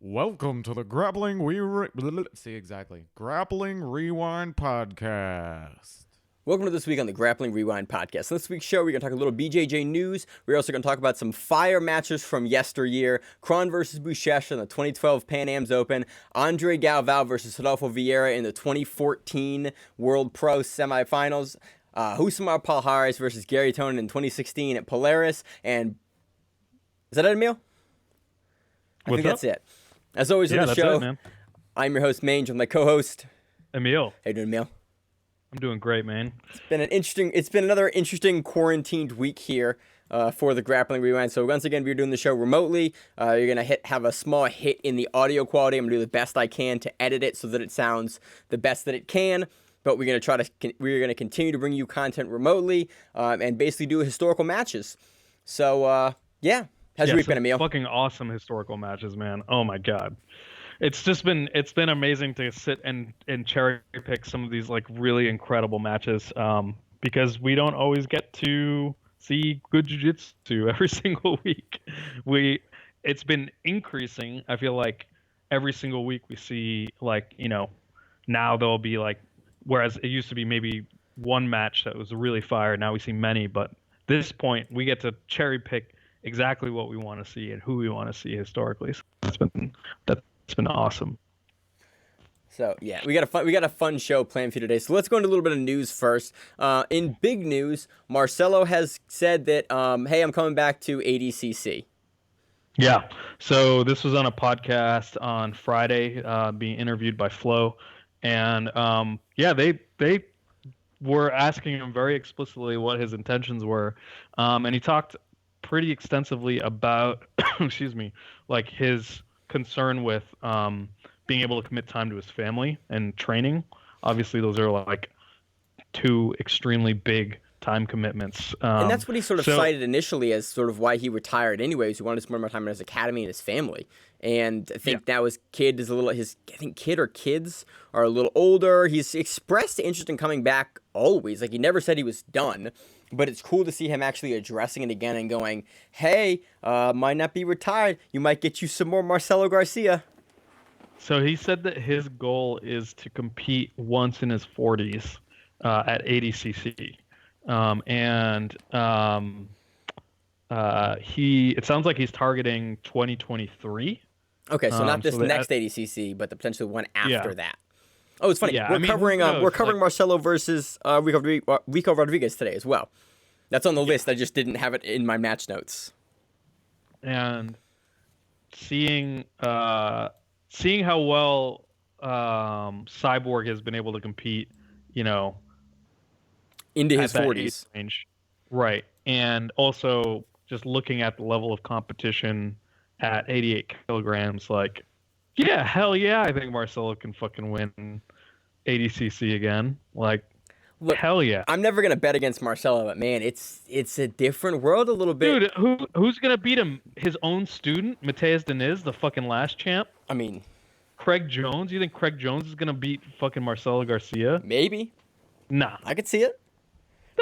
Welcome to the Grappling Grappling Rewind podcast. Welcome to this week on the Grappling Rewind podcast. On this week's show, we're going to talk a little BJJ news. We're also going to talk about some fire matches from yesteryear. Kron versus Buchecha in the 2012 Pan Am's Open. Andre Galvao versus Rodolfo Vieira in the 2014 World Pro semifinals. Husamar Palhares versus Gary Tonin in 2016 at Polaris. And is that it, Emil? I think that's it. As always on the show, man. I'm your host, Mange, with my co-host, Emil. How you doing, Emil? I'm doing great, man. It's been another interesting quarantined week here for the Grappling Rewind. So once again, we're doing the show remotely. You're gonna have a small hit in the audio quality. I'm gonna do the best I can to edit it so that it sounds the best that it can. But we're gonna continue to bring you content remotely and basically do historical matches. So yeah. How's your week been, Emil? Fucking awesome historical matches, man. Oh my god. It's been amazing to sit and cherry pick some of these like really incredible matches because we don't always get to see good jiu-jitsu every single week. It's been increasing. I feel like every single week we see like, now there'll be like, whereas it used to be maybe one match that was really fire, now we see many, but this point we get to cherry pick exactly what we want to see and who we want to see historically. So that's been awesome. So yeah, we got a fun show planned for you today. So let's go into a little bit of news first. In big news, Marcelo has said that, hey, I'm coming back to ADCC. Yeah. So this was on a podcast on Friday, being interviewed by Flo, and they were asking him very explicitly what his intentions were, and he talked pretty extensively about like his concern with being able to commit time to his family and training. Obviously those are like two extremely big time commitments, and that's what he sort of cited initially as sort of why he retired anyways. He wanted to spend more time in his academy and his family, and I think now his kid or kids are a little older. He's expressed interest in coming back always. Like, he never said he was done. But it's cool to see him actually addressing it again and going, hey, might not be retired. You might get you some more Marcelo Garcia. So he said that his goal is to compete once in his 40s at ADCC. It sounds like he's targeting 2023. Okay, so not this next ADCC, but the potential one after that. Oh, it's funny. Yeah, we're covering Marcelo versus Rico Rodriguez today as well. That's on the list. I just didn't have it in my match notes. And seeing how well Cyborg has been able to compete, into his 40s range, right? And also just looking at the level of competition at 88 kilograms, like. Yeah, hell yeah, I think Marcelo can fucking win ADCC again. Like, look, hell yeah. I'm never going to bet against Marcelo, but man, it's a different world a little bit. Dude, who's going to beat him? His own student, Mateus Diniz, the fucking last champ? I mean... Craig Jones? You think Craig Jones is going to beat fucking Marcelo Garcia? Maybe. Nah. I could see it.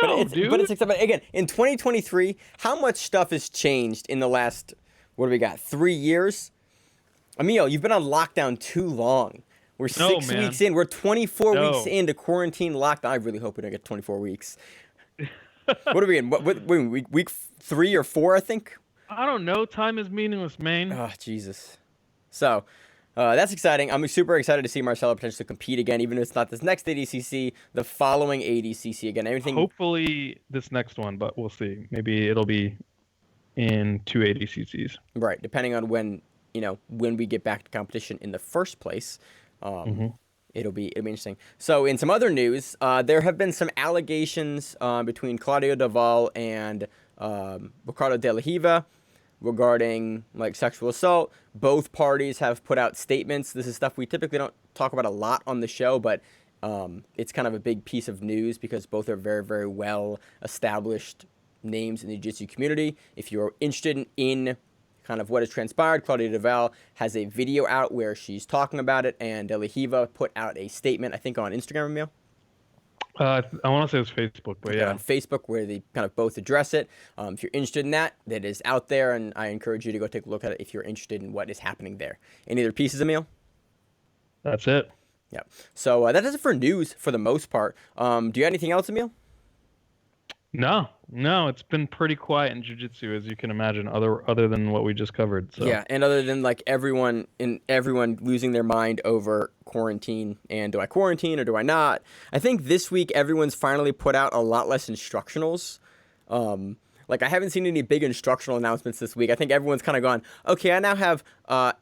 No, dude. But it's exciting. Again, in 2023, how much stuff has changed in the last, 3 years? Emil, you've been on lockdown too long. We're 6 weeks in. We're 24 weeks into quarantine lockdown. I really hope we don't get 24 weeks. What are we in? Week 3 or 4, I think? I don't know. Time is meaningless, man. Oh, Jesus. So, that's exciting. I'm super excited to see Marcelo potentially compete again, even if it's not this next ADCC, the following ADCC again. Hopefully this next one, but we'll see. Maybe it'll be in 2 ADCCs. Right, depending on when we get back to competition in the first place. It'll be interesting. So in some other news, there have been some allegations between Claudio Daval and Ricardo De La Riva regarding like sexual assault. Both parties have put out statements. This is stuff we typically don't talk about a lot on the show, but it's kind of a big piece of news because both are very, very well established names in the jiu-jitsu community. If you're interested in kind of what has transpired, Claudia Daval has a video out where she's talking about it, and De La Riva put out a statement, I think, on Instagram, Emil. I want to say it's Facebook, but Okay, yeah. on Facebook, where they kind of both address it. If you're interested in that, that is out there, and I encourage you to go take a look at it if you're interested in what is happening there. Any other pieces, Emil? That's it. Yeah. So that does it for news for the most part. Do you have anything else, Emil? No, it's been pretty quiet in jiu-jitsu, as you can imagine, other than what we just covered. So Yeah, and other than like everyone losing their mind over quarantine and do I quarantine or do I not? I think this week everyone's finally put out a lot less instructionals. Like I haven't seen any big instructional announcements this week. I think everyone's kind of gone, okay, I now have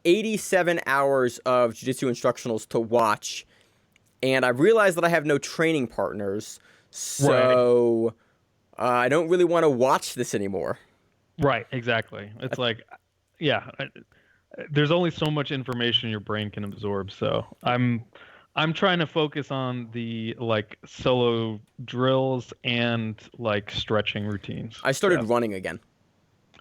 87 hours of jiu-jitsu instructionals to watch, and I realized that I have no training partners, so I don't really want to watch this anymore. right, exactly. It's like, yeah, there's only so much information your brain can absorb. So I'm trying to focus on the like solo drills and like stretching routines. I started Yeah. running again.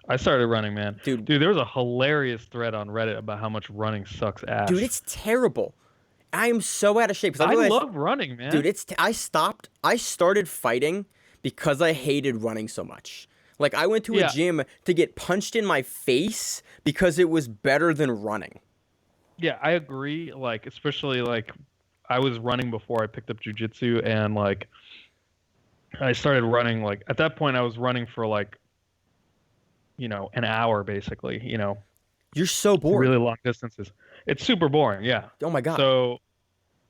I started running, man. Dude. There was a hilarious thread on Reddit about how much running sucks ass. Dude, it's terrible. I am so out of shape. 'Cause I realized- love running, man. Dude, I started fighting because I hated running so much. Like, I went to a Yeah. gym to get punched in my face because it was better than running. Yeah, I agree. Like, especially like I was running before I picked up jujitsu, and like I started running. Like at that point, I was running for like an hour basically. You're so bored. Really long distances. It's super boring. Yeah. Oh my God. So,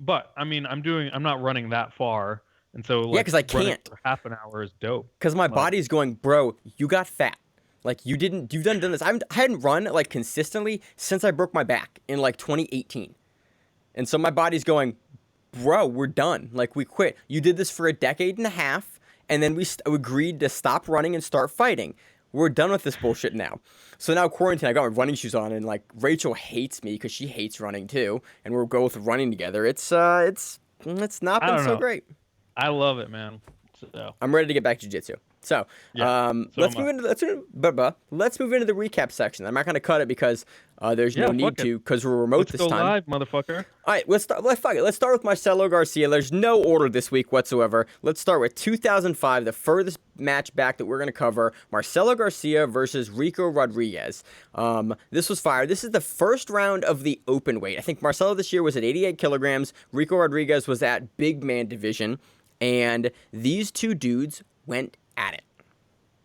but I mean, I'm not running that far, and so like, Yeah, 'cause I running can't. for half an hour is dope. Because my body's going, bro, you got fat. Like, you've done this. I hadn't run, like, consistently since I broke my back in, like, 2018. And so my body's going, bro, we're done. Like, we quit. You did this for a decade and a half, and then we agreed to stop running and start fighting. We're done with this bullshit now. So now quarantine, I got my running shoes on, and, like, Rachel hates me because she hates running, too. And we're both running together. It's not been so great. I love it, man. So I'm ready to get back to jiu-jitsu. So, Yeah, so let's am I. move into the recap section. I'm not going to cut it because there's no Yeah, need fuck it. to because we're remote let's this go time. live, motherfucker. All right, let's start with Marcelo Garcia. There's no order this week whatsoever. Let's start with 2005, the furthest match back that we're going to cover. Marcelo Garcia versus Rico Rodriguez. This was fire. This is the first round of the open weight. I think Marcelo this year was at 88 kilograms. Rico Rodriguez was at big man division. And these two dudes went at it.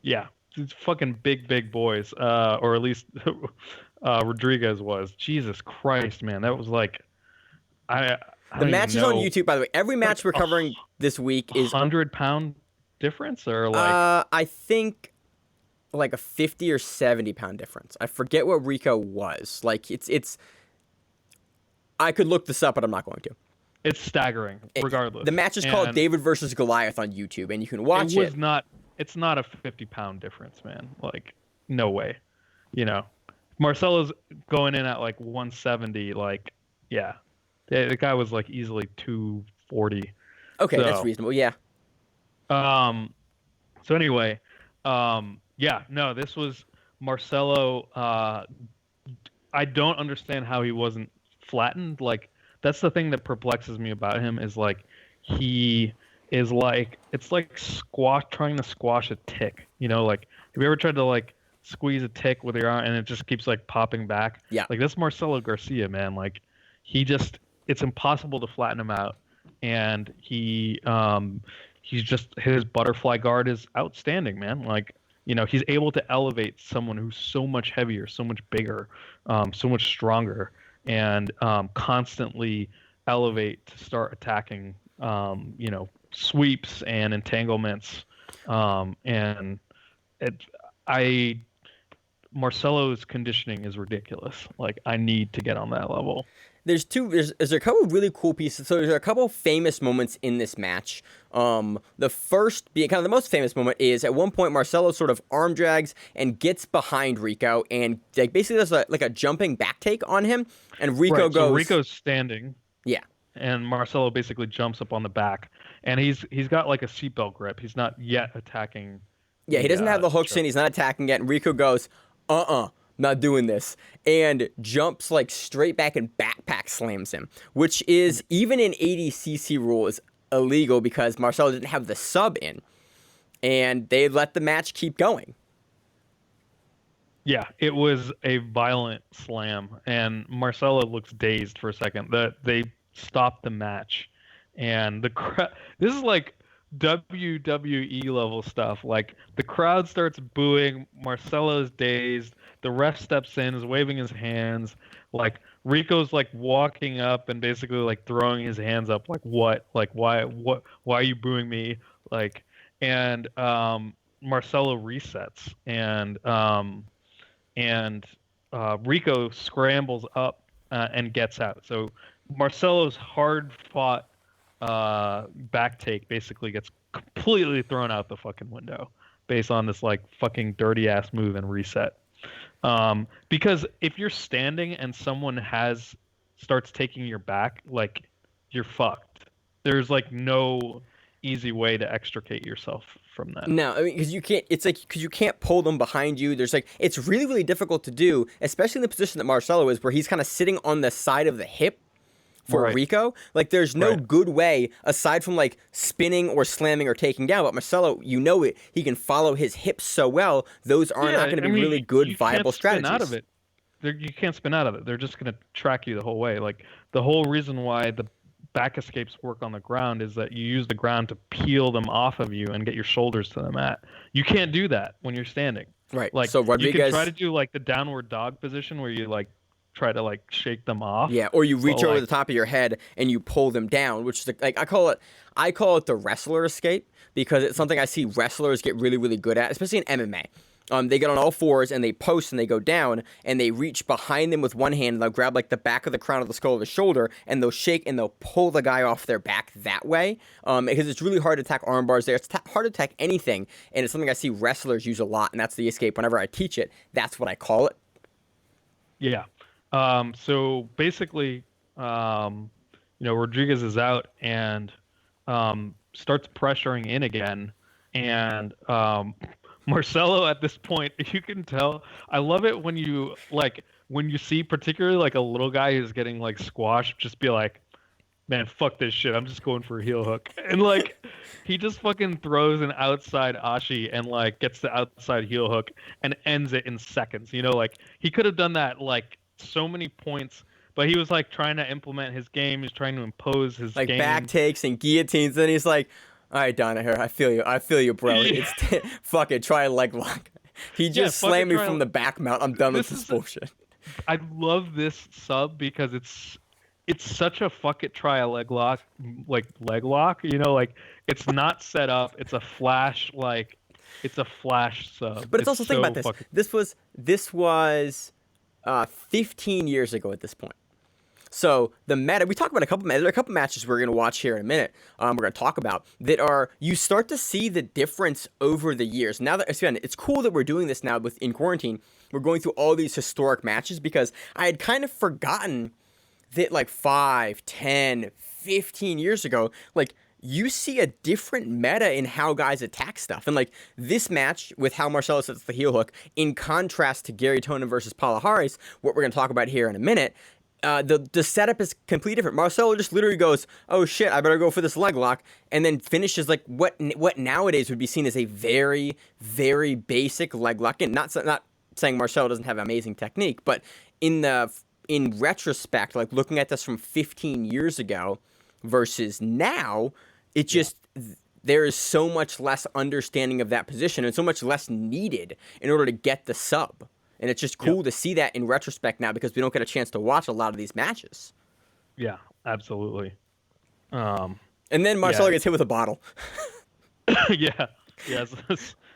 Yeah, it's fucking big boys, or at least Rodriguez was. Jesus Christ, man, that was like, I The match is on YouTube, by the way. Every match we're covering this week is 100-pound difference, or like I think like a 50 or 70 pound difference. I forget what Rico was. Like it's. I could look this up, but I'm not going to. it's staggering. Regardless, The match is called David versus Goliath on YouTube, and you can watch it. It's not a 50-pound difference, man. Like, no way. Marcelo's going in at like 170. Like, yeah, the guy was like easily 240. Okay, that's reasonable. Yeah. So anyway, yeah, no, this was Marcelo. I don't understand how he wasn't flattened. Like, that's the thing that perplexes me about him is like he is like it's like trying to squash a tick. Like, have you ever tried to like squeeze a tick with your arm and it just keeps like popping back? Yeah. Like, that's Marcelo Garcia, man. Like, it's impossible to flatten him out, and he's just his butterfly guard is outstanding, man. Like, he's able to elevate someone who's so much heavier, so much bigger, so much stronger, and constantly elevate to start attacking, sweeps and entanglements. And Marcelo's conditioning is ridiculous. Like, I need to get on that level. There's a couple of really cool pieces. So there's a couple of famous moments in this match. The first, being kind of the most famous moment, is at one point Marcelo sort of arm drags and gets behind Rico and like basically does a jumping back take on him, and Rico goes. So Rico's standing. Yeah. And Marcelo basically jumps up on the back, and he's got like a seatbelt grip. He's not yet attacking. Yeah, he doesn't have the hooks in. He's not attacking yet. And Rico goes, not doing this, and jumps like straight back and backpack slams him, which is, even in 80cc rule, is illegal because Marcelo didn't have the sub in, and they let the match keep going. Yeah, it was a violent slam, and Marcelo looks dazed for a second. They stopped the match, and this is like WWE level stuff. Like the crowd starts booing, Marcelo's dazed, the ref steps in, is waving his hands, like Rico's like walking up and basically like throwing his hands up, like what, like why are you booing me, like, and Marcelo resets, and Rico scrambles up and gets out. So Marcelo's hard-fought back take basically gets completely thrown out the fucking window based on this like fucking dirty-ass move and reset. Because if you're standing and someone starts taking your back, like you're fucked. There's like no easy way to extricate yourself from that. No, I mean, because you can't. It's like because you can't pull them behind you. There's like it's really really difficult to do, especially in the position that Marcelo is, where he's kind of sitting on the side of the hip for Right. Rico. Like there's no Right. good way aside from like spinning or slamming or taking down. But Marcelo, you know it. He can follow his hips so well. Those are not going to be really good viable strategies. Out of it. You can't spin out of it. They're just going to track you the whole way. Like the whole reason why the back escapes work on the ground is that you use the ground to peel them off of you and get your shoulders to the mat. You can't do that when you're standing. Right. Like So Rodriguez, you can try to do like the downward dog position where you like try to like shake them off. yeah, or you reach So, over like- the top of your head and you pull them down, which is like I call it the wrestler escape because it's something I see wrestlers get really really good at, especially in MMA. They get on all fours and they post and they go down and they reach behind them with one hand and they'll grab like the back of the crown of the skull of the shoulder and they'll shake and they'll pull the guy off their back that way because it's really hard to attack arm bars there. It's hard to attack anything, and it's something I see wrestlers use a lot, and that's the escape. Whenever I teach it, that's what I call it. Yeah. So basically, Rodriguez is out and starts pressuring in again, and Marcelo at this point, you can tell. I love it when you see particularly like a little guy who's getting like squashed, just be like, man, fuck this shit. I'm just going for a heel hook. And like he just fucking throws an outside ashi and like gets the outside heel hook and ends it in seconds. Like he could have done that like so many points, but he was like trying to implement his game. He's trying to impose his like game. back takes and guillotines, and he's like, all right, Danaher, I feel you, bro. Yeah. It's fuck it, try a leg lock. He just slammed me from the back mount. I'm done with this bullshit. I love this sub because it's such a fuck it, try a leg lock, like like it's not set up. It's a flash, like it's a flash sub. But it's also think about this. fucking- This was 15 years ago at this point. So the meta, we talked about there are a couple matches we're going to watch here in a minute. We're going to talk about that you start to see the difference over the years. Now that it's cool that we're doing this now in quarantine. We're going through all these historic matches because I had kind of forgotten that like 5, 10, 15 years ago, like you see a different meta in how guys attack stuff. And like this match with how Marcelo sets the heel hook in contrast to Gary Tonin versus Palhares, what we're going to talk about here in a minute, the setup is completely different. Marcelo just literally goes, oh shit, I better go for this leg lock, and then finishes like what nowadays would be seen as a very, very basic leg lock. And not saying Marcelo doesn't have amazing technique, but in retrospect, like looking at this from 15 years ago versus now, it just there is so much less understanding of that position and so much less needed in order to get the sub. And it's just cool to see that in retrospect now because we don't get a chance to watch a lot of these matches. Yeah, absolutely. And then Marcelo gets hit with a bottle. yeah.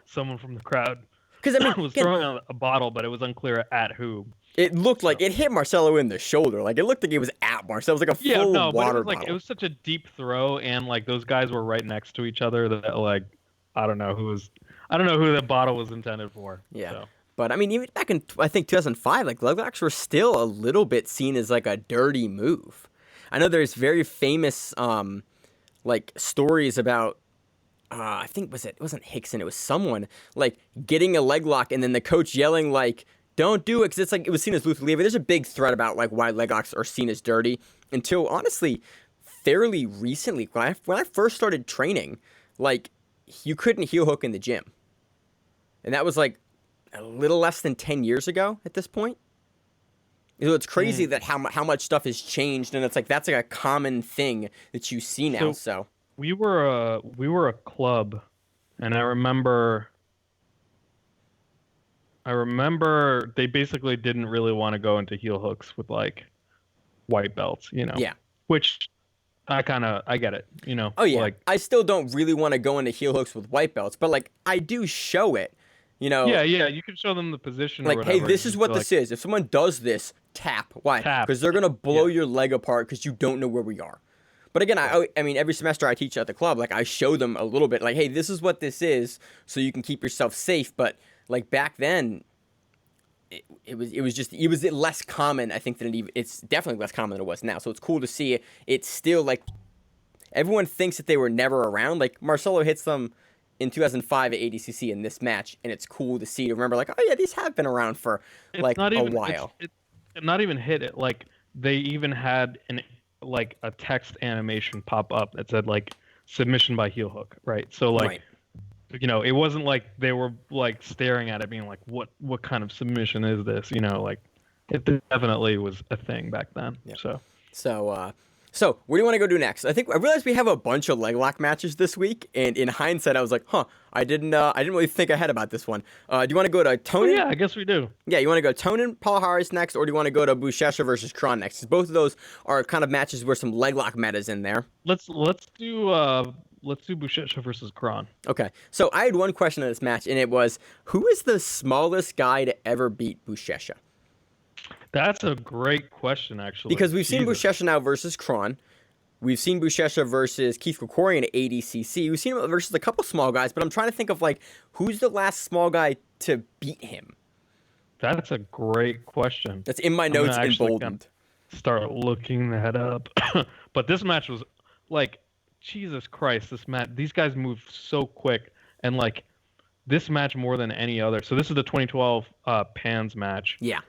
Someone from the crowd Because I mean, was throwing a bottle, but it was unclear at who. it looked like it hit Marcelo in the shoulder. Like it looked like it was at Marcelo. It was like a full but water it was bottle. it was such a deep throw, and like those guys were right next to each other that like I don't know who the bottle was intended for. Yeah. So. But I mean, even back in I think 2005, like leg locks were still a little bit seen as like a dirty move. I know there's very famous like stories about I think it wasn't Hickson, it was someone like getting a leg lock and then the coach yelling like, "Don't do it," because it's like it was seen as Luther Lever. There's a big thread about like why leg locks are seen as dirty until honestly fairly recently, when I first started training, like, you couldn't heel hook in the gym. And that was like a little less than 10 years ago at this point. So it's crazy that how much stuff has changed, and it's like that's like a common thing that you see now. So we were a club, and I remember they basically didn't really want to go into heel hooks with like white belts, you know. Yeah. Which I get it, you know. Oh yeah. Like, I still don't really want to go into heel hooks with white belts, but like I do show it, you know. yeah, you can show them the position Like, or whatever. hey, this is what this is. If someone does this, tap. Why? Tap. Because they're gonna blow your leg apart because you don't know where we are. But again, I mean, every semester I teach at the club, like I show them a little bit, like, hey, this is what this is, so you can keep yourself safe. But like back then, it was less common, I think, it's definitely less common than it was now. So it's cool to see it's still like everyone thinks that they were never around. Like Marcelo hits them in 2005 at ADCC in this match, and it's cool to see, to remember, like, oh yeah, these have been around for like a while. It's not even hit it. Like they even had a text animation pop up that said like submission by heel hook, right? So like, Right. you know, it wasn't like they were like staring at it being like, what kind of submission is this? You know, like it definitely was a thing back then. Yeah. So what do you want to go do next? I realized we have a bunch of leg lock matches this week, and in hindsight, I was like, I didn't really think ahead about this one. Do you want to go to Tonin? yeah, I guess we do. Yeah, you want to go Tonin, Paul Harris next, or do you want to go to Buchecha versus Kron next? 'Cause both of those are kind of matches where some leg lock meta's in there. Let's do Buchecha versus Kron. Okay, so I had one question in this match, and it was, who is the smallest guy to ever beat Buchecha? That's a great question, actually. Because we've seen Jesus. Buchecha now versus Kron. We've seen Buchecha versus Keith Krikorian at ADCC. We've seen him versus a couple small guys, but I'm trying to think of, like, who's the last small guy to beat him? That's a great question. That's in my notes, emboldened. Start looking that up. But this match was, like, Jesus Christ, these guys move so quick, and, like, this match more than any other. So this is the 2012 Pans match. Yeah.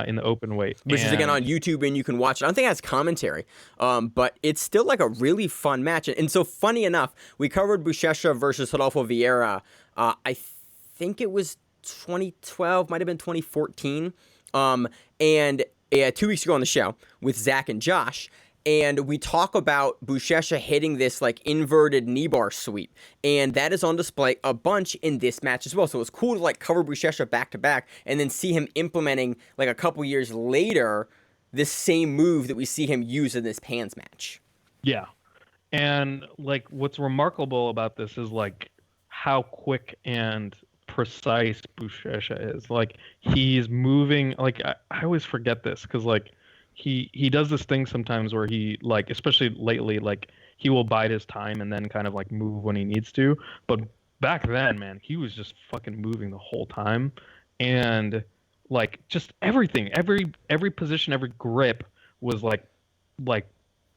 In the open weight. Which is, again, on YouTube, and you can watch it. I don't think it has commentary, but it's still, like, a really fun match. And so, funny enough, we covered Buchecha versus Rodolfo Vieira. I think it was 2012, might have been 2014. And 2 weeks ago on the show with Zach and Josh. And we talk about Buchecha hitting this, like, inverted knee bar sweep. And that is on display a bunch in this match as well. So it was cool to, like, cover Buchecha back-to-back and then see him implementing, like, a couple years later, this same move that we see him use in this Pans match. Yeah. And, like, what's remarkable about this is, like, how quick and precise Buchecha is. Like, he's moving... Like, I always forget this because, like, he does this thing sometimes where he, like, especially lately, like, he will bide his time and then kind of like move when he needs to. But back then, man, he was just fucking moving the whole time, and like just everything, every position, every grip was like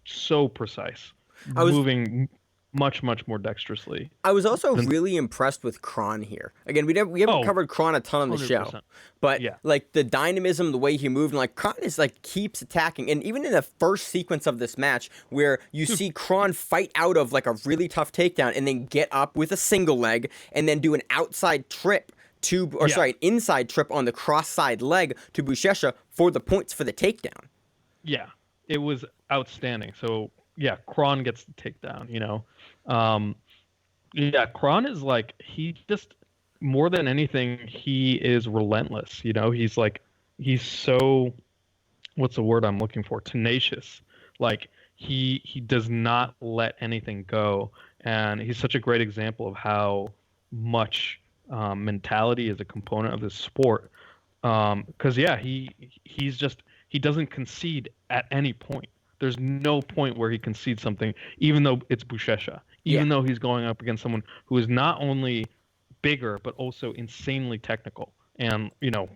so precise. Moving much more dexterously. I was also really impressed with Kron here. Again, we haven't covered Kron a ton on the 100%. show, but like the dynamism, the way he moved, and like Kron is like keeps attacking, and even in the first sequence of this match where you see Kron fight out of like a really tough takedown and then get up with a single leg and then do an outside trip an inside trip on the cross side leg to Buchecha for the points for the takedown. Yeah, it was outstanding. So yeah, Kron gets the takedown, you know. Kron is like, he just, more than anything, he is relentless, you know. He's so, what's the word I'm looking for? Tenacious. Like, he does not let anything go, and he's such a great example of how much mentality is a component of this sport. Because he doesn't concede at any point. There's no point where he concedes something, even though it's Buchecha, even though he's going up against someone who is not only bigger, but also insanely technical and, you know,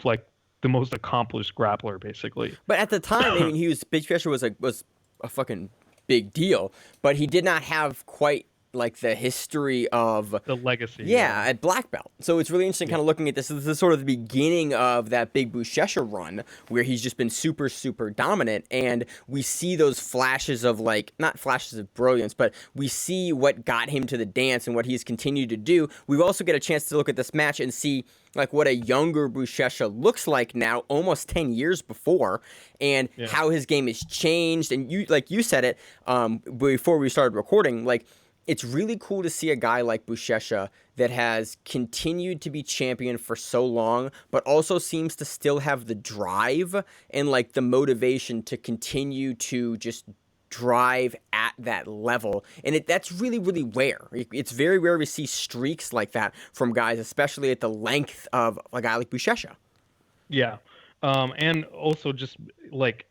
like the most accomplished grappler, basically. But at the time, I mean, Buchecha was a fucking big deal, but he did not have quite like the history of The legacy. at black belt. So it's really interesting kind of looking at this. This is sort of the beginning of that big Buchecha run where he's just been super, super dominant. And we see those flashes of like, not flashes of brilliance, but we see what got him to the dance and what he's continued to do. We also get a chance to look at this match and see like what a younger Buchecha looks like now, almost 10 years before, and how his game has changed. And you, like you said it before we started recording, like, it's really cool to see a guy like Buchecha that has continued to be champion for so long, but also seems to still have the drive and like the motivation to continue to just drive at that level. And that's really, really rare. It's very rare to see streaks like that from guys, especially at the length of a guy like Buchecha. Yeah. And also just like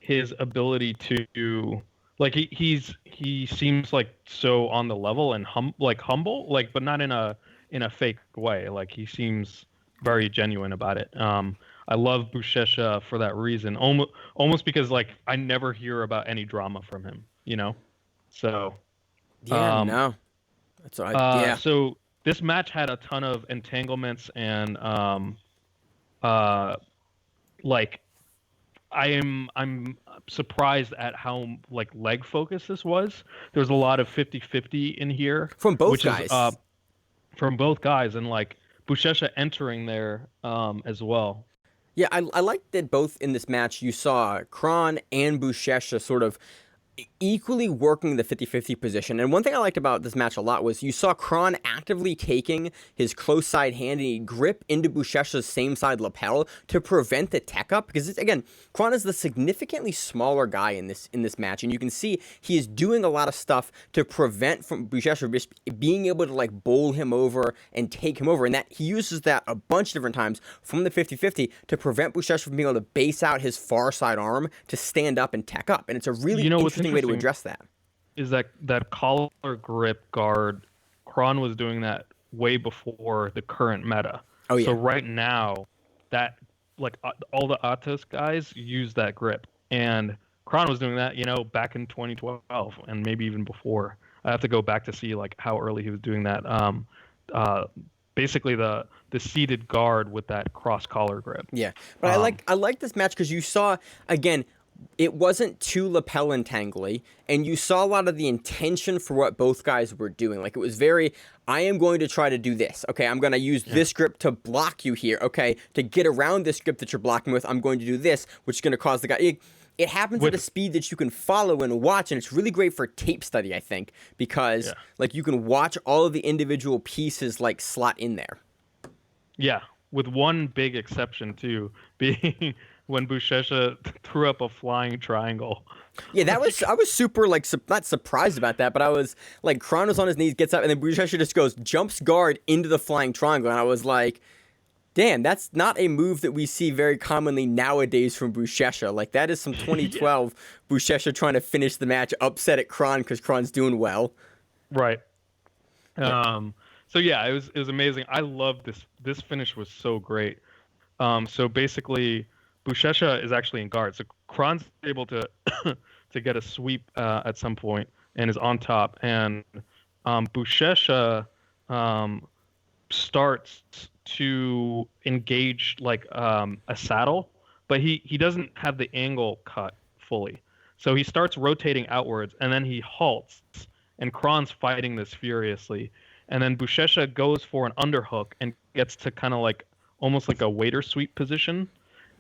his ability to like he seems like so on the level and humble, like, but not in a fake way. Like he seems very genuine about it. I love Buchecha for that reason. Almost because like I never hear about any drama from him, you know. So no, that's right. So this match had a ton of entanglements and like I'm surprised at how like leg focused this was. There's a lot of 50-50 in here from both guys. From both guys, and like Buchecha entering there as well. Yeah, I like that both in this match you saw Kron and Buchecha sort of equally working the 50-50 position. And one thing I liked about this match a lot was you saw Kron actively taking his close side hand and he'd grip into Buchecha's same side lapel to prevent the tech up. Because again, Kron is the significantly smaller guy in this match, and you can see he is doing a lot of stuff to prevent from Buchecha just being able to like bowl him over and take him over. And that he uses that a bunch of different times from the 50-50 to prevent Buchecha from being able to base out his far side arm to stand up and tech up. And it's a really interesting way to address that. Is that collar grip guard, Kron was doing that way before the current meta. Oh yeah. So right now, that like all the Atos guys use that grip, and Kron was doing that, you know, back in 2012 and maybe even before. I have to go back to see like how early he was doing that. Basically the seated guard with that cross collar grip. Yeah, but I like this match because you saw again. It wasn't too lapel entangly, and you saw a lot of the intention for what both guys were doing. Like, it was very, I am going to try to do this. Okay, I'm going to use this grip to block you here. Okay, to get around this grip that you're blocking with, I'm going to do this, which is going to cause the guy... It happens at a speed that you can follow and watch, and it's really great for tape study, I think, because, like, you can watch all of the individual pieces, like, slot in there. Yeah, with one big exception, too, being... when Buchecha threw up a flying triangle. Yeah, that was, I was super, like, not surprised about that, but I was, like, Kron was on his knees, gets up, and then Buchecha just goes, jumps guard into the flying triangle, and I was like, damn, that's not a move that we see very commonly nowadays from Buchecha. Like, that is some 2012 Buchecha trying to finish the match, upset at Kron because Kron's doing well. Right. So, yeah, it was amazing. I love this. This finish was so great. So, basically... Buchecha is actually in guard, so Kron's able to to get a sweep at some point and is on top, and Buchecha starts to engage like a saddle, but he doesn't have the angle cut fully, so he starts rotating outwards, and then he halts, and Kron's fighting this furiously, and then Buchecha goes for an underhook and gets to kind of like almost like a waiter sweep position.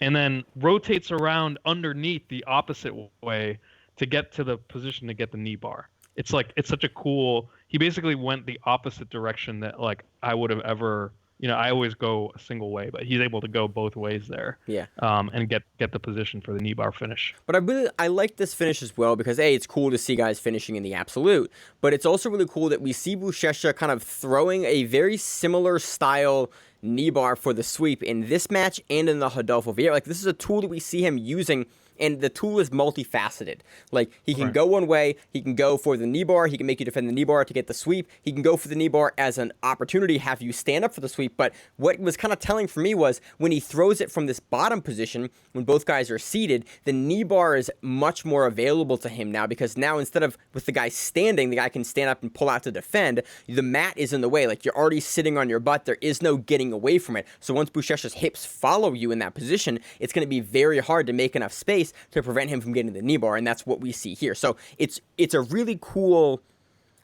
And then rotates around underneath the opposite way to get to the position to get the knee bar. It's like, it's such a cool, he basically went the opposite direction that like I would have ever, you know, I always go a single way, but he's able to go both ways there. Yeah. And get the position for the knee bar finish. But I like this finish as well because A, it's cool to see guys finishing in the absolute, but it's also really cool that we see Buchecha kind of throwing a very similar style knee bar for the sweep in this match and in the Rodolfo Vieira. Like, this is a tool that we see him using And the tool is multifaceted. Like, he can Right. go one way, he can go for the knee bar, he can make you defend the knee bar to get the sweep, he can go for the knee bar as an opportunity, have you stand up for the sweep. But what was kind of telling for me was when he throws it from this bottom position, when both guys are seated, the knee bar is much more available to him now, because now instead of with the guy standing, the guy can stand up and pull out to defend. The mat is in the way. Like, you're already sitting on your butt. There is no getting away from it. So once Buchecha's hips follow you in that position, it's going to be very hard to make enough space to prevent him from getting the knee bar, and that's what we see here. So it's a really cool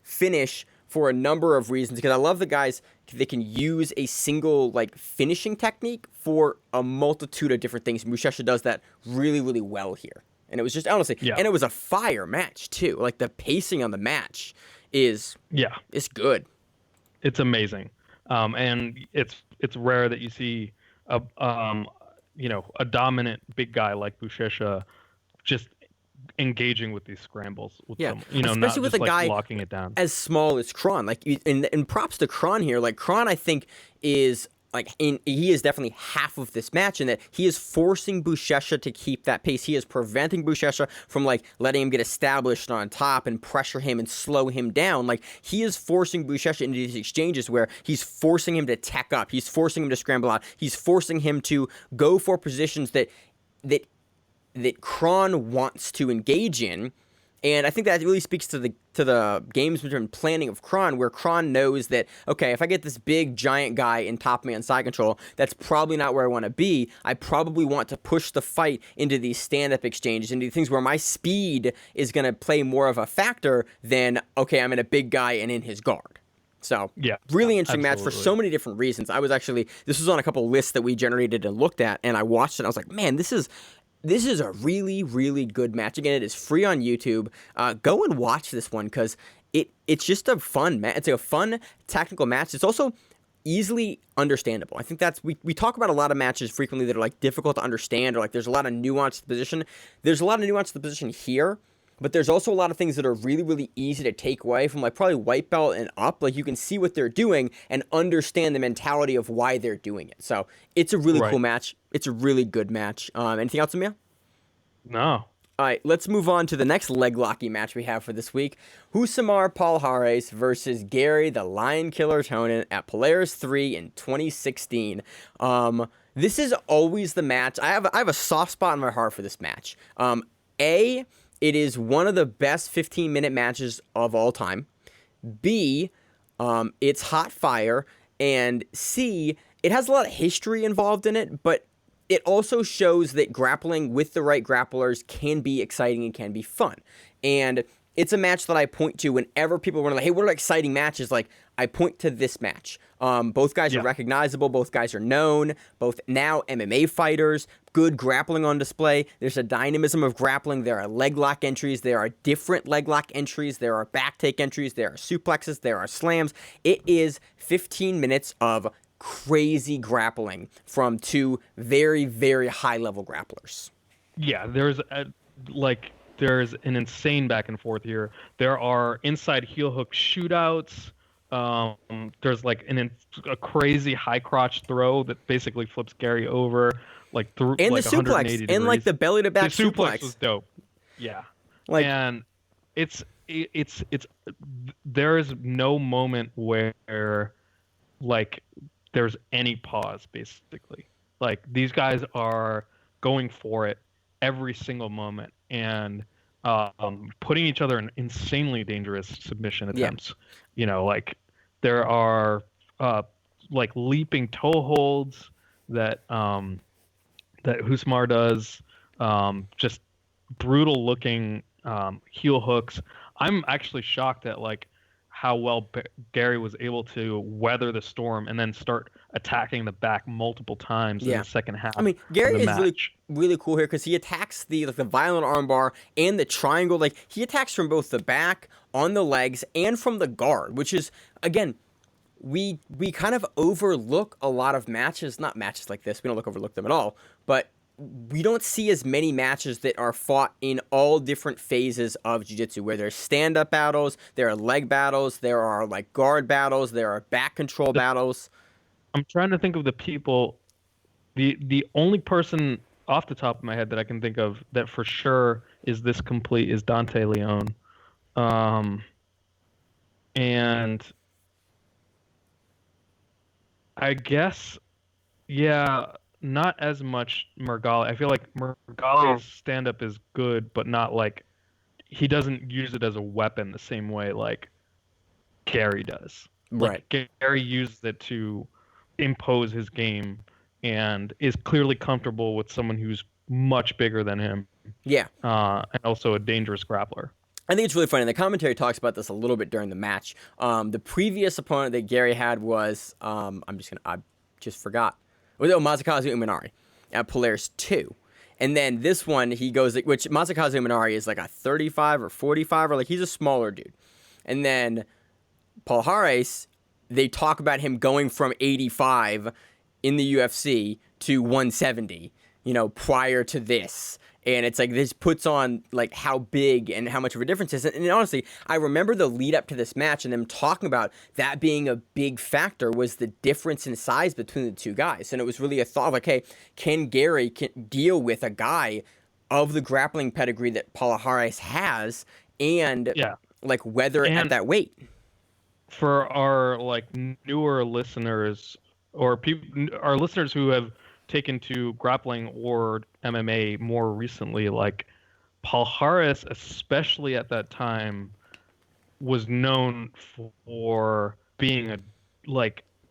finish for a number of reasons, because I love the guys that can use a single like finishing technique for a multitude of different things. Buchecha does that really, really well here. And it was just, honestly, and it was a fire match too. Like, the pacing on the match is good. It's amazing. And it's rare that you see a a dominant big guy like Buchecha just engaging with these scrambles with them, especially not with just a guy locking it down as small as Kron. Like, and props to Kron here. Like, Kron, I think, is like, he is definitely half of this match in that he is forcing Buchecha to keep that pace. He is preventing Buchecha from like letting him get established on top and pressure him and slow him down. Like, he is forcing Buchecha into these exchanges where he's forcing him to tack up, he's forcing him to scramble out, he's forcing him to go for positions that Kron wants to engage in. And I think that really speaks to the gamesmanship planning of Kron, where Kron knows that, okay, if I get this big giant guy in top man side control, that's probably not where I want to be. I probably want to push the fight into these stand-up exchanges, into things where my speed is going to play more of a factor than, okay, I'm in a big guy and in his guard. So, really interesting match for so many different reasons. This was on a couple of lists that we generated and looked at, and I watched it, and I was like, man, this is a really, really good match. Again, it is free on YouTube. Go and watch this one, because it's just a fun match. It's a fun technical match. It's also easily understandable. I think that's, we talk about a lot of matches frequently that are like difficult to understand, or like there's a lot of nuance to the position. There's a lot of nuance to the position here, but there's also a lot of things that are really, really easy to take away from like probably white belt and up. Like, you can see what they're doing and understand the mentality of why they're doing it. So it's a really cool match. It's a really good match. Anything else, Emil? No. All right, let's move on to the next leg locky match we have for this week. Husamar Palhares versus Gary the Lion Killer Tonin at Polaris 3 in 2016. This is always the match. I have a soft spot in my heart for this match. It is one of the best 15-minute matches of all time. B, it's hot fire. And C, it has a lot of history involved in it, but it also shows that grappling with the right grapplers can be exciting and can be fun. And it's a match that I point to whenever people are like, hey, what are exciting matches? Like, I point to this match. Both guys are recognizable. Both guys are known. Both now MMA fighters. Good grappling on display. There's a dynamism of grappling. There are leg lock entries. There are different leg lock entries. There are back take entries. There are suplexes. There are slams. It is 15 minutes of crazy grappling from two very, very high-level grapplers. Yeah, there's an insane back and forth here. There are inside heel hook shootouts. There's like a crazy high crotch throw that basically flips Gary over, like through and like the suplex degrees. and like the belly to back the suplex suplex was dope. Yeah, like, and it's there is no moment where like there's any pause, basically. Like, these guys are going for it every single moment and putting each other in insanely dangerous submission attempts. Like, there are like leaping toe holds that Husmar does, just brutal looking heel hooks. I'm actually shocked at like how well Gary was able to weather the storm and then start attacking the back multiple times in the second half. I mean, Gary is really cool here because he attacks the violent armbar and the triangle. Like, he attacks from both the back, on the legs, and from the guard, which is, again, we kind of overlook a lot of matches. Not matches like this. We don't overlook them at all. But we don't see as many matches that are fought in all different phases of jiu-jitsu, where there's stand-up battles, there are leg battles, there are like guard battles, there are back control battles. I'm trying to think of the people. The only person off the top of my head that I can think of that for sure is this complete is Dante Leone. And I guess, yeah, not as much Mergali. I feel like Mergali's stand-up is good, but not like he doesn't use it as a weapon the same way like Gary does. Right. Like Gary uses it to impose his game and is clearly comfortable with someone who's much bigger than him. Yeah. And also a dangerous grappler. I think it's really funny. The commentary talks about this a little bit during the match. The previous opponent that Gary had was I just forgot. Masakazu Umanari at Polaris 2. And then this one, he goes, which Masakazu Umanari is like a 35 or 45, or like he's a smaller dude. And then Palhares, they talk about him going from 85 in the UFC to 170, prior to this. And it's like this puts on like how big and how much of a difference it is. And honestly, I remember the lead up to this match and them talking about that being a big factor was the difference in size between the two guys. And it was really a thought of like, hey, can Gary deal with a guy of the grappling pedigree that Palhares has and like weather it at that weight? For our like newer listeners or our listeners who have taken to grappling or MMA more recently, like Palhares, especially at that time, was known for being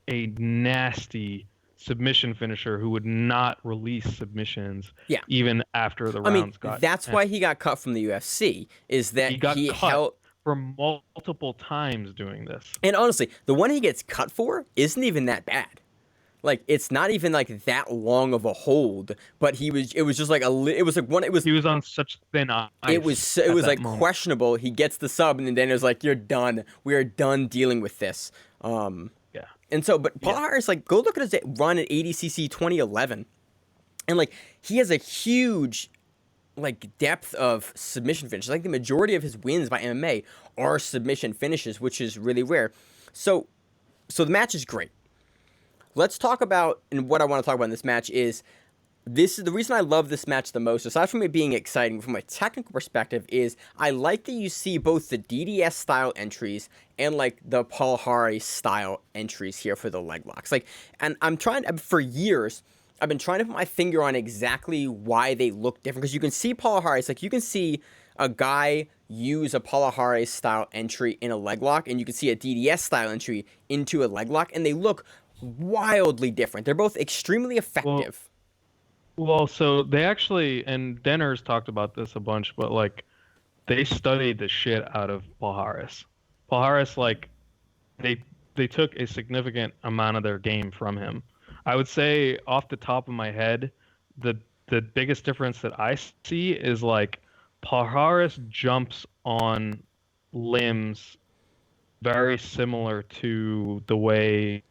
a nasty submission finisher who would not release submissions even after the rounds got. That's why he got cut from the UFC, is that he held for multiple times doing this. And honestly, the one he gets cut for isn't even that bad. Like, it's not even like that long of a hold, but he was on such thin ice. It was like moment. Questionable. He gets the sub, and then it was like, you're done. We are done dealing with this. And so, but Palhares, like, go look at his run at ADCC 2011, and like he has a huge like depth of submission finishes. Like the majority of his wins by MMA are submission finishes, which is really rare. So the match is great. Let's talk about, and what I want to talk about in this match is the reason I love this match the most, aside from it being exciting from a technical perspective, is I like that you see both the DDS style entries and like the Palhares style entries here for the leg locks. Like, and for years, I've been trying to put my finger on exactly why they look different, because you can see Palhares, like you can see a guy use a Palhares style entry in a leg lock, and you can see a DDS style entry into a leg lock, and they look wildly different. They're both extremely effective. Well, so they actually, and Denner's talked about this a bunch, but like they studied the shit out of Palhares. Palhares, like they took a significant amount of their game from him. I would say off the top of my head, the biggest difference that I see is like Palhares jumps on limbs very similar to the way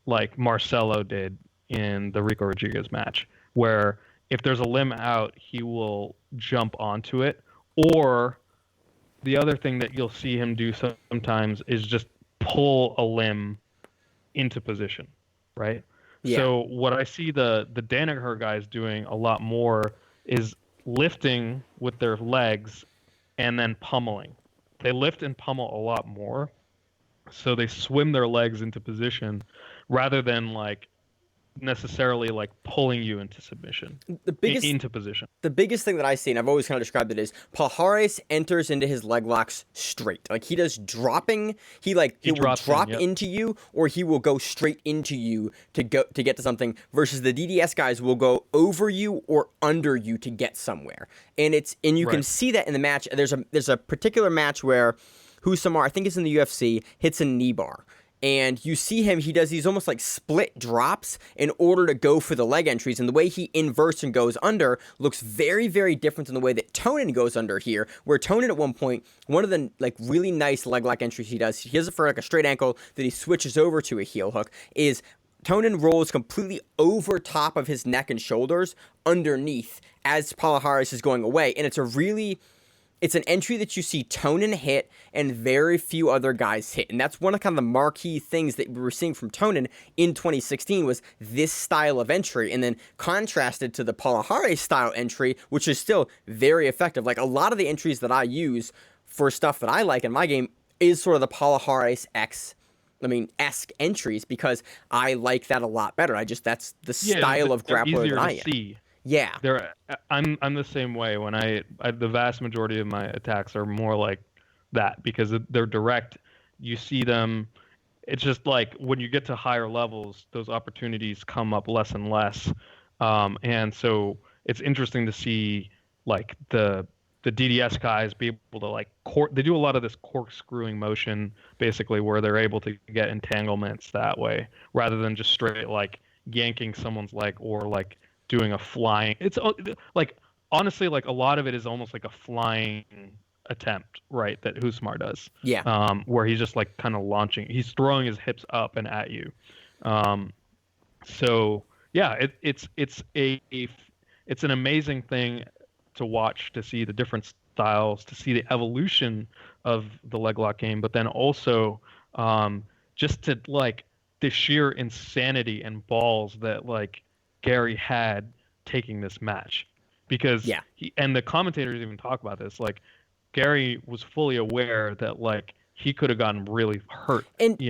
like Marcelo did in the Rico Rodriguez match, where if there's a limb out, he will jump onto it. Or the other thing that you'll see him do sometimes is just pull a limb into position, right? Yeah. So what I see the Danaher guys doing a lot more is lifting with their legs and then pummeling. They lift and pummel a lot more. So they swim their legs into position rather than like necessarily like pulling you into submission, into position. The biggest thing that I see, and I've always kind of described it, is Palhares enters into his leg locks straight. Like he does dropping. He will drop into you, or he will go straight into you to get to something. Versus the DDS guys will go over you or under you to get somewhere. And you can see that in the match. There's a particular match where Husamar, I think it's in the UFC, hits a knee bar. And you see him, he does these almost like split drops in order to go for the leg entries. And the way he inverts and goes under looks very, very different than the way that Tonin goes under here. Where Tonin at one point, one of the like really nice leg lock entries he does it for like a straight ankle that he switches over to a heel hook, is Tonin rolls completely over top of his neck and shoulders underneath as Palhares is going away. And it's a really it's an entry that you see Tonin hit and very few other guys hit. And that's one of kind of the marquee things that we were seeing from Tonin in 2016 was this style of entry. And then contrasted to the Palahare style entry, which is still very effective. Like a lot of the entries that I use for stuff that I like in my game is sort of the Palahare esque entries because I like that a lot better. That's the style of grappler that I am. See. Yeah. I'm the same way. When I the vast majority of my attacks are more like that because they're direct. You see them. It's just like when you get to higher levels, those opportunities come up less and less. And so it's interesting to see like the DDS guys be able to like they do a lot of this corkscrewing motion basically where they're able to get entanglements that way rather than just straight like yanking someone's leg or like doing a flying. It's like honestly like a lot of it is almost like a flying attempt, right? That Husmar does. Yeah. Where he's just like kind of launching. He's throwing his hips up and at you. So yeah, it's an amazing thing to watch, to see the different styles, to see the evolution of the leg lock game, but then also just to like the sheer insanity and balls that like Gary had taking this match, because and the commentators even talk about this, like Gary was fully aware that like he could have gotten really hurt, and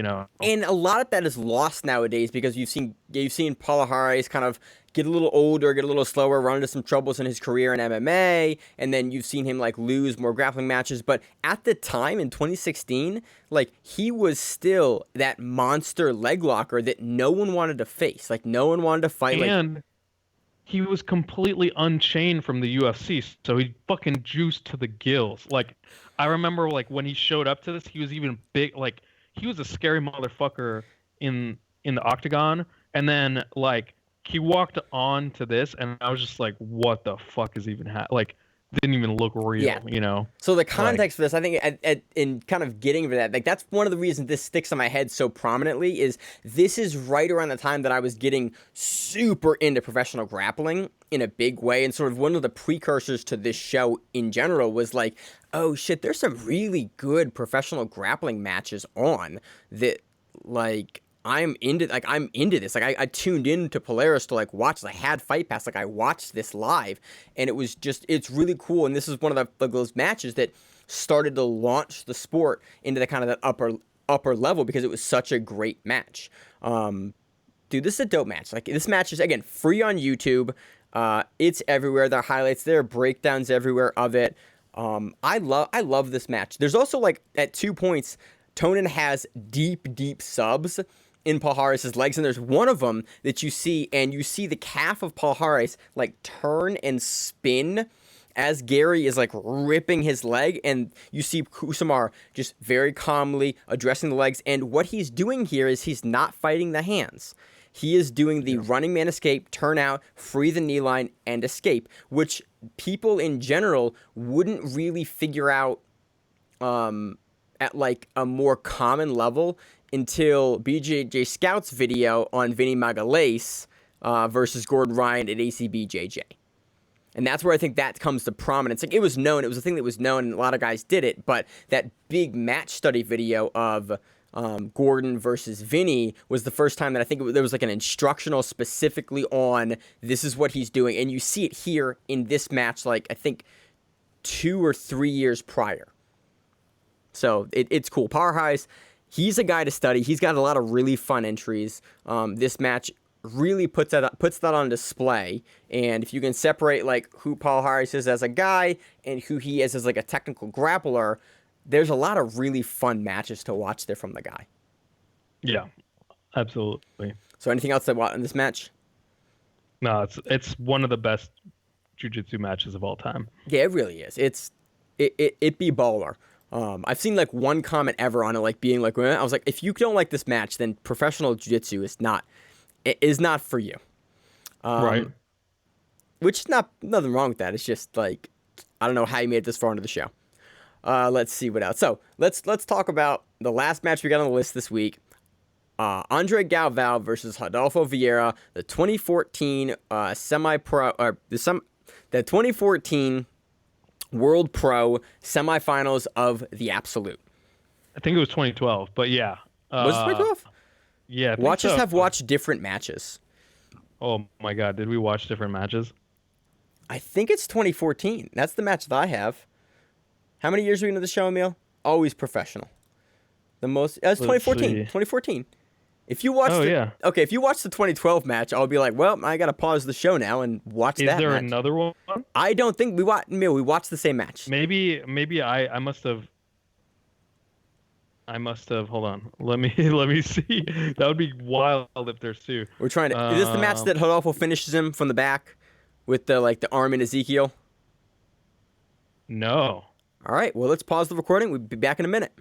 and a lot of that is lost nowadays because you've seen Palahare kind of get a little older, get a little slower, run into some troubles in his career in MMA, and then you've seen him like lose more grappling matches. But at the time in 2016, like he was still that monster leg locker that no one wanted to face, like no one wanted to fight. And he was completely unchained from the UFC, so he fucking juiced to the gills. Like I remember like when he showed up to this, he was even big. Like he was a scary motherfucker in the octagon, and then like he walked on to this, and I was just like, "What the fuck is even like?" Didn't even look real, So the context for this, I think, in kind of getting to that, like that's one of the reasons this sticks in my head so prominently is this is right around the time that I was getting super into professional grappling in a big way, and sort of one of the precursors to this show in general was like, oh shit, there's some really good professional grappling matches on that, like. I'm into this. Like I tuned into Polaris to like watch. I had Fight Pass. Like I watched this live, and it's really cool. And this is one of those matches that started to launch the sport into the kind of that upper level because it was such a great match. Dude, this is a dope match. Like this match is again free on YouTube. It's everywhere. There are highlights. There are breakdowns everywhere of it. I love this match. There's also like at 2 points, Tonin has deep subs in Palhares' legs, and there's one of them that you see, and you see the calf of Palhares like turn and spin as Gary is like ripping his leg, and you see Kusamar just very calmly addressing the legs, and what he's doing here is he's not fighting the hands. He is doing the running man escape, turn out, free the knee line, and escape, which people in general wouldn't really figure out at like a more common level until BJJ Scout's video on Vinny Magalhães versus Gordon Ryan at ACBJJ. And that's where I think that comes to prominence. Like it was known, it was a thing that was known, and a lot of guys did it, but that big match study video of Gordon versus Vinny was the first time that I think there was like an instructional specifically on this is what he's doing. And you see it here in this match, like I think 2 or 3 years prior. So it's cool. Palhares, he's a guy to study. He's got a lot of really fun entries. This match really puts that on display. And if you can separate like who Palhares is as a guy and who he is as like a technical grappler, there's a lot of really fun matches to watch there from the guy. Yeah, absolutely. So anything else to watch in this match? No, it's one of the best jiu-jitsu matches of all time. Yeah, it really is. It be baller. I've seen like one comment ever on it, like being like, I was like, if you don't like this match, then professional jiu-jitsu is not for you. Right. Which is nothing wrong with that. It's just like, I don't know how you made it this far into the show. Let's see what else. So let's talk about the last match we got on the list this week. Andre Galvão versus Rodolfo Vieira, the 2014 the 2014 World Pro semifinals of the Absolute. I think it was 2012, but yeah. Was it 2012? Yeah, I think Watch us so. have watched different matches. Oh my God, did we watch different matches? I think it's 2014. That's the match that I have. How many years are we into the show, Emil? Always professional. The most. That's 2014. see. 2014. If you watch, okay, if you watch the 2012 match, I'll be like, well, I gotta pause the show now and watch that. Is there match. another one? I don't think we watched. We watched the same match. Maybe I must have. Hold on. Let me see. That would be wild if there's two. We're trying to. Is this the match that Rodolfo finishes him from the back with the arm in Ezekiel? No. All right. Well, let's pause the recording. We'll be back in a minute.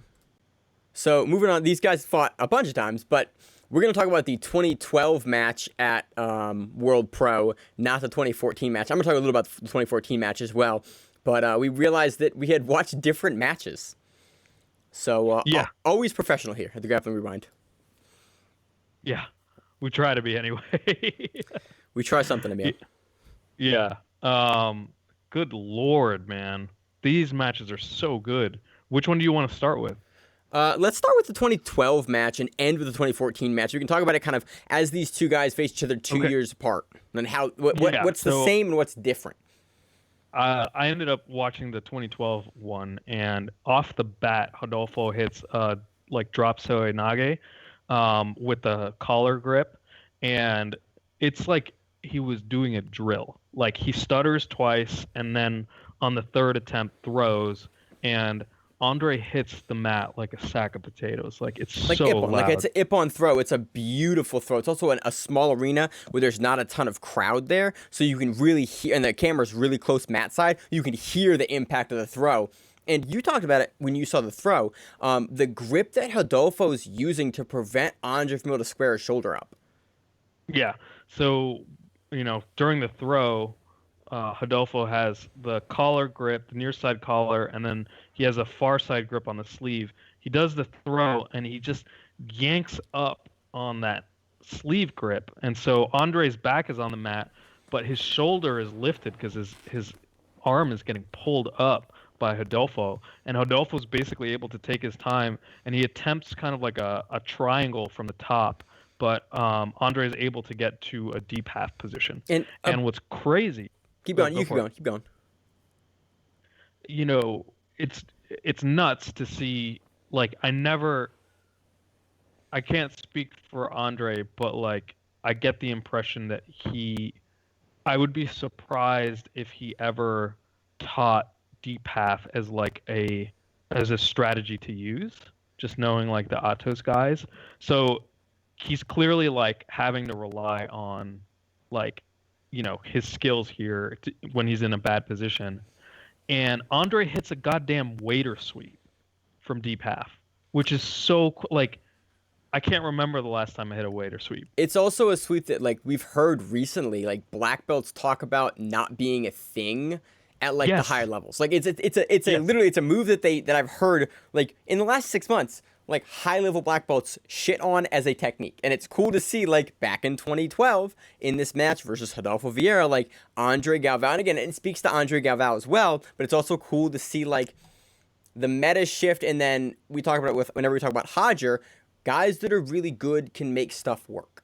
So moving on, these guys fought a bunch of times, but we're going to talk about the 2012 match at World Pro, not the 2014 match. I'm going to talk a little about the 2014 match as well, but we realized that we had watched different matches. So yeah, always professional here at the Grappling Rewind. Yeah, we try to be anyway. We try something, Emil. Yeah. Good Lord, man. These matches are so good. Which one do you want to start with? Let's start with the 2012 match and end with the 2014 match. We can talk about it kind of as these two guys face each other 2 years apart, and how what's the same and what's different. I ended up watching the 2012 one, and off the bat, Rodolfo hits drop Soe Nage with the collar grip, and it's like he was doing a drill. Like he stutters twice, and then on the third attempt throws, and Andre hits the mat like a sack of potatoes. Like it's like so Ippon. loud. Like it's an Ippon throw. It's a beautiful throw. It's also a small arena where there's not a ton of crowd there, so you can really hear. And the camera's really close mat side. You can hear the impact of the throw. And you talked about it when you saw the throw. The grip that Rodolfo's using to prevent Andre from able to square his shoulder up. Yeah. So during the throw, Rodolfo has the collar grip, the near side collar, and then he has a far side grip on the sleeve. He does the throw, and he just yanks up on that sleeve grip. And so Andre's back is on the mat, but his shoulder is lifted because his arm is getting pulled up by Rodolfo. And Rodolfo's basically able to take his time, and he attempts kind of like a triangle from the top. But Andre is able to get to a deep half position. And what's crazy... Keep going. Keep going. It's nuts to see. Like I can't speak for Andre, but like I get the impression that I would be surprised if he ever taught deep half as a strategy to use. Just knowing like the Atos guys, so he's clearly like having to rely on his skills here when he's in a bad position. And Andre hits a goddamn waiter sweep from deep half, which is so I can't remember the last time I hit a waiter sweep. It's also a sweep that we've heard recently, black belts talk about not being a thing at the higher levels. Literally it's a move that I've heard in the last 6 months. High level black belts shit on as a technique. And it's cool to see back in 2012 in this match versus Rodolfo Vieira, Andre Galvao. And again, it speaks to Andre Galvao as well, but it's also cool to see the meta shift. And then we talk about it whenever we talk about Hodger, guys that are really good can make stuff work.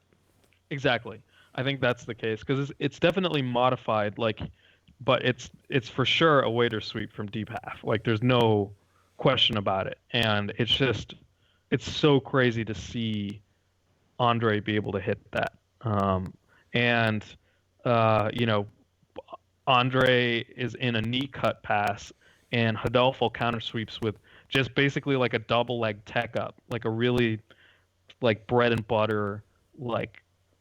Exactly. I think that's the case because it's definitely modified, but it's for sure a waiter sweep from deep half. There's no question about it. And it's so crazy to see Andre be able to hit that. Andre is in a knee cut pass, and Rodolfo counter sweeps with just basically like a double leg tech up, like a really bread and butter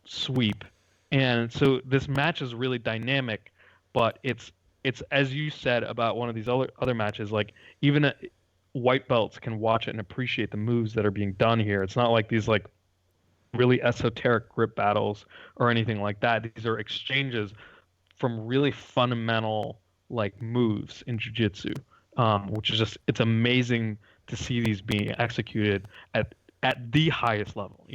sweep. And so this match is really dynamic, but it's as you said about one of these other matches, even white belts can watch it and appreciate the moves that are being done here. It's not like these really esoteric grip battles or anything like that. These are exchanges from really fundamental moves in jiu-jitsu, which is it's amazing to see these being executed at the highest level.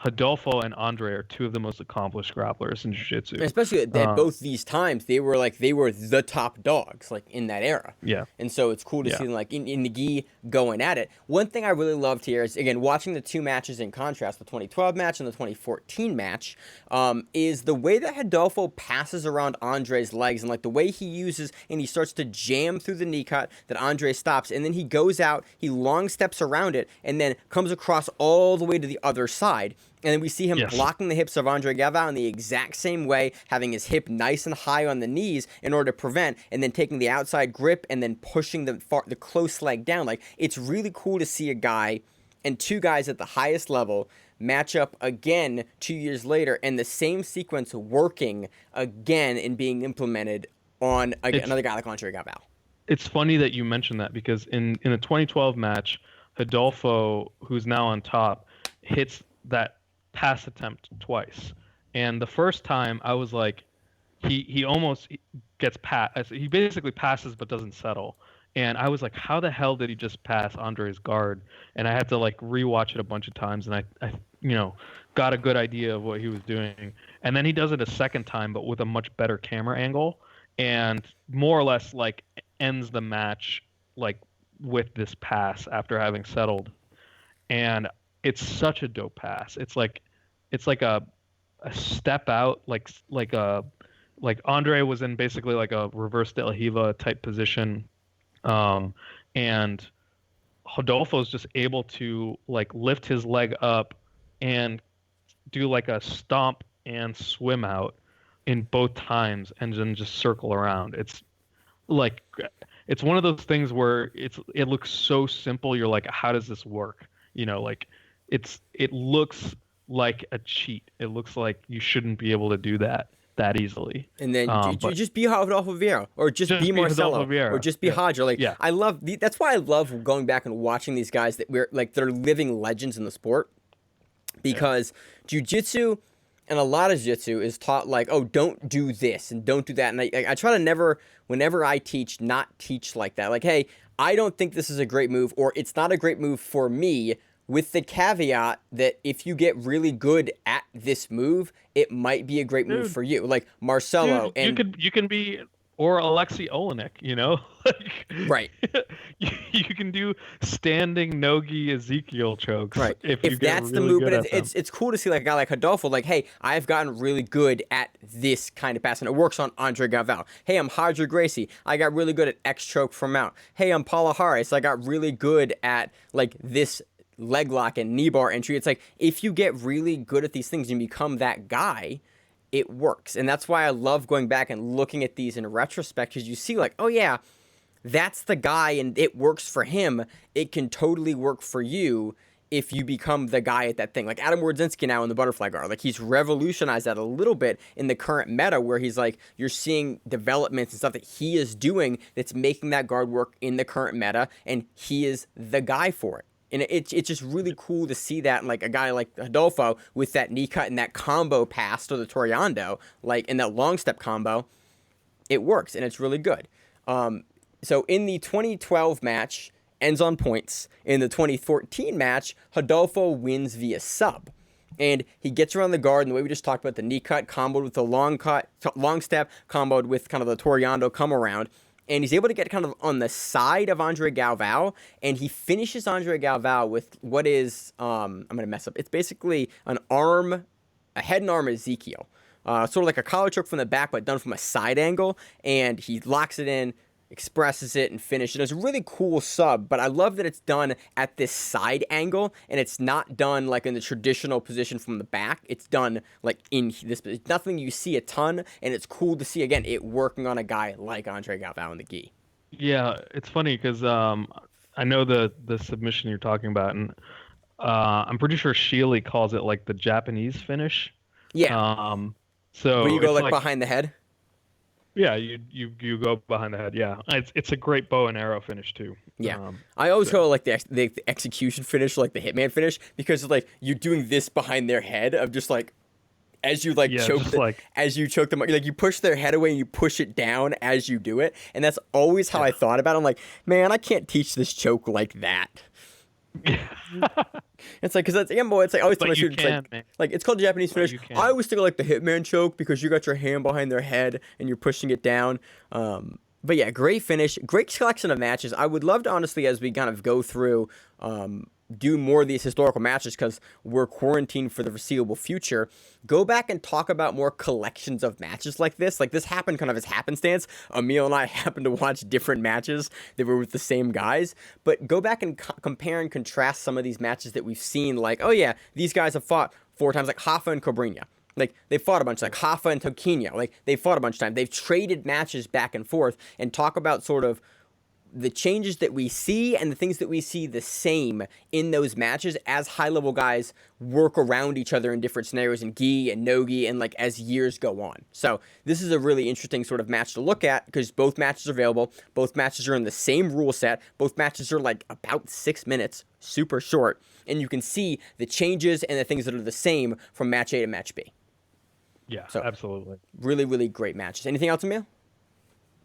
Rodolfo and Andre are two of the most accomplished grapplers in jiu-jitsu. Especially at both these times, they were the top dogs like in that era. Yeah. And so it's cool to Yeah. see them like in the gi going at it. One thing I really loved here is, again, watching the two matches in contrast, the 2012 match and the 2014 match, is the way that Rodolfo passes around Andre's legs, and like the way he uses and he starts to jam through the knee cut that Andre stops, and then he goes out, he long steps around it, and then comes across all the way to the other side. And then we see him blocking the hips of Andre Galvao in the exact same way, having his hip nice and high on the knees in order to prevent, and then taking the outside grip and then pushing the close leg down. Like, it's really cool to see a guy and two guys at the highest level match up again 2 years later, and the same sequence working again and being implemented on another guy like Andre Galvao. It's funny that you mentioned that, because in a 2012 match, Rodolfo, who's now on top, hits that pass attempt twice, and the first time I was like, he almost gets passed. He basically passes but doesn't settle, and I was like, how the hell did he just pass Andre's guard? And I had to like rewatch it a bunch of times, and I got a good idea of what he was doing. And then he does it a second time, but with a much better camera angle, and more or less like ends the match like with this pass after having settled. And it's such a dope pass. It's like a step out, like Andre was in basically like a reverse De La Hiva type position, and Rodolfo's just able to like lift his leg up and do like a stomp and swim out in both times, and then just circle around. It's one of those things where it looks so simple. You're like, how does this work? Like it looks like a cheat. It looks like you shouldn't be able to do that easily. And then just be Rodolfo Vieira, or just be Marcelo, or just be Hodger. Like, yeah. That's why I love going back and watching these guys they're living legends in the sport, because jiu-jitsu and a lot of jiu-jitsu is taught like, oh, don't do this and don't do that. And I try to never, whenever I teach, not teach like that. Like, hey, I don't think this is a great move, or it's not a great move for me, with the caveat that if you get really good at this move, it might be a great move for you. Like Marcelo, and you can be, or Alexei Olenek, like, right. you can do standing nogi Ezekiel chokes, right? If that's the move, but it's cool to see like a guy like Rodolfo, like, hey, I've gotten really good at this kind of pass, and it works on Andre Galvao. Hey, I'm Hodger Gracie, I got really good at X choke from out. Hey, I'm Paula Harris, I got really good at like this leg lock and knee bar entry. It's like, if you get really good at these things and become that guy, it works. And that's why I love going back and looking at these in retrospect, because you see like, oh yeah, that's the guy and it works for him. It can totally work for you if you become the guy at that thing. Like Adam Wardzinski now in the butterfly guard, like he's revolutionized that a little bit in the current meta, where he's like, you're seeing developments and stuff that he is doing that's making that guard work in the current meta, and he is the guy for it. And it's just really cool to see that, like a guy like Rodolfo with that knee cut and that combo pass to the Toriando, like in that long step combo, it works and it's really good. So in the 2012 match, ends on points. In the 2014 match, Rodolfo wins via sub. And he gets around the guard, and the way we just talked about, the knee cut comboed with the long step, comboed with kind of the Toriando come around. And he's able to get kind of on the side of Andre Galvao, and he finishes Andre Galvao with what is, I'm going to mess up. It's basically a head and arm Ezekiel. Sort of like a collar choke from the back, but done from a side angle. And he locks it in, expresses it, and finishes. It's a really cool sub, but I love that it's done at this side angle, and it's not done like in the traditional position from the back. It's done like in this. It's nothing you see a ton, and it's cool to see, again, it working on a guy like Andre Galvao in the gi. Yeah, it's funny because I know the submission you're talking about, and I'm pretty sure Sheely calls it like the Japanese finish. Yeah. So where you go like behind the head. Yeah, you go behind the head. Yeah, it's a great bow and arrow finish too. Yeah, I always call it like the execution finish, like the hitman finish, because like you're doing this behind their head of just like as you as you choke them, like you push their head away and you push it down as you do it, and that's always how I thought about it. I'm like, man, I can't teach this choke like that. It's like, because that's Ambo. It's like, I always tell my But you students, can, man. like it's called Japanese But finish. you can. I always think of like the Hitman choke because you got your hand behind their head and you're pushing it down. But yeah, great finish, great selection of matches. I would love to, honestly, as we kind of go through, do more of these historical matches because we're quarantined for the foreseeable future. Go back and talk about more collections of matches like this. Like this happened kind of as happenstance. Emil and I happened to watch different matches that were with the same guys. But go back and compare and contrast some of these matches that we've seen. Like, oh yeah, these guys have fought 4 times, like Hoffa and Cobrinha. Like, they fought a bunch, like Hoffa and Toquinho. Like, they fought a bunch of times. They've traded matches back and forth and talk about sort of the changes that we see and the things that we see the same in those matches as high-level guys work around each other in different scenarios in gi and no-gi and, like, as years go on. So, this is a really interesting sort of match to look at because both matches are available. Both matches are in the same rule set. Both matches are, like, about 6 minutes, super short. And you can see the changes and the things that are the same from match A to match B. Yeah, So, absolutely. really, really great matches. Anything else, Emil?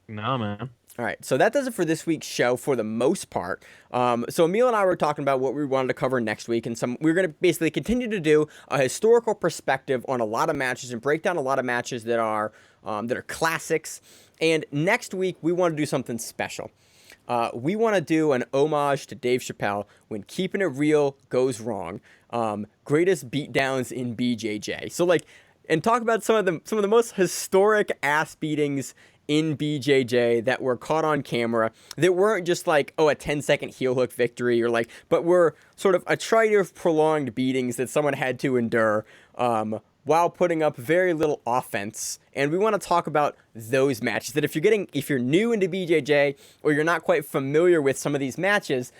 No, man. All right, so that does it for this week's show for the most part. So Emil and I were talking about what we wanted to cover next week, and we're going to basically continue to do a historical perspective on a lot of matches and break down a lot of matches that are classics. And next week we want to do something special. We want to do an homage to Dave Chappelle when keeping it real goes wrong. Greatest beatdowns in BJJ. So and talk about some of the most historic ass beatings in BJJ that were caught on camera that weren't just like, oh, a 10-second heel hook victory or like, but were sort of a trait of prolonged beatings that someone had to endure while putting up very little offense. And we want to talk about those matches that if you're new into BJJ or you're not quite familiar with some of these matches,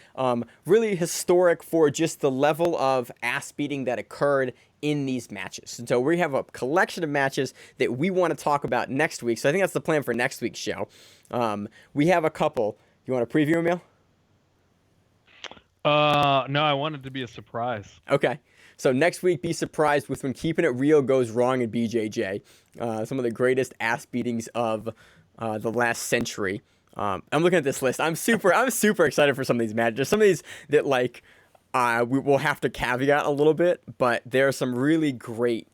really historic for just the level of ass beating that occurred in these matches. And so we have a collection of matches that we want to talk about next week. So I think that's the plan for next week's show. We have a couple. You want to preview, Emil? No, I want it to be a surprise. Okay. So next week, be surprised with when keeping it real goes wrong in BJJ. Some of the greatest ass beatings of the last century. I'm looking at this list. I'm super excited for some of these matches. There's some of these that we will have to caveat a little bit, but there's some really good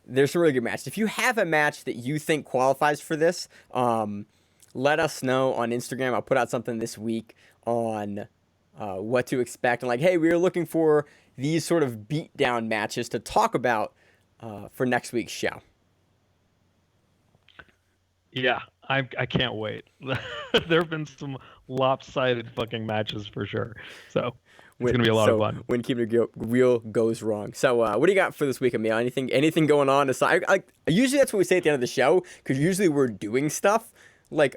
matches. If you have a match that you think qualifies for this, let us know on Instagram. I'll put out something this week on what to expect. And hey, we are looking for these sort of beatdown matches to talk about for next week's show. Yeah, I can't wait. There have been some lopsided fucking matches for sure. So it's going to be a lot of fun. When keeping it real goes wrong. So what do you got for this week, Emil? Anything going on aside? Usually that's what we say at the end of the show because usually we're doing stuff.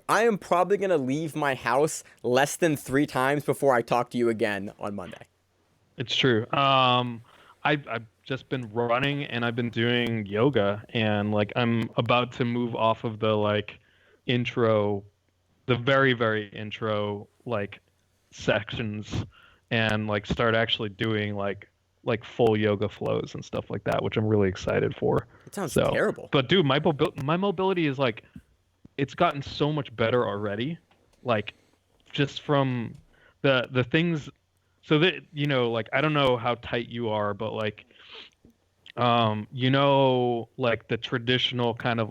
I am probably going to leave my house less than 3 times before I talk to you again on Monday. It's true. I've just been running and I've been doing yoga and I'm about to move off of the intro, the very, very intro sections and start actually doing full yoga flows and stuff like that, which I'm really excited for. It sounds terrible. But dude, my mobility is it's gotten so much better already. Just from the things. So that, I don't know how tight you are, but the traditional kind of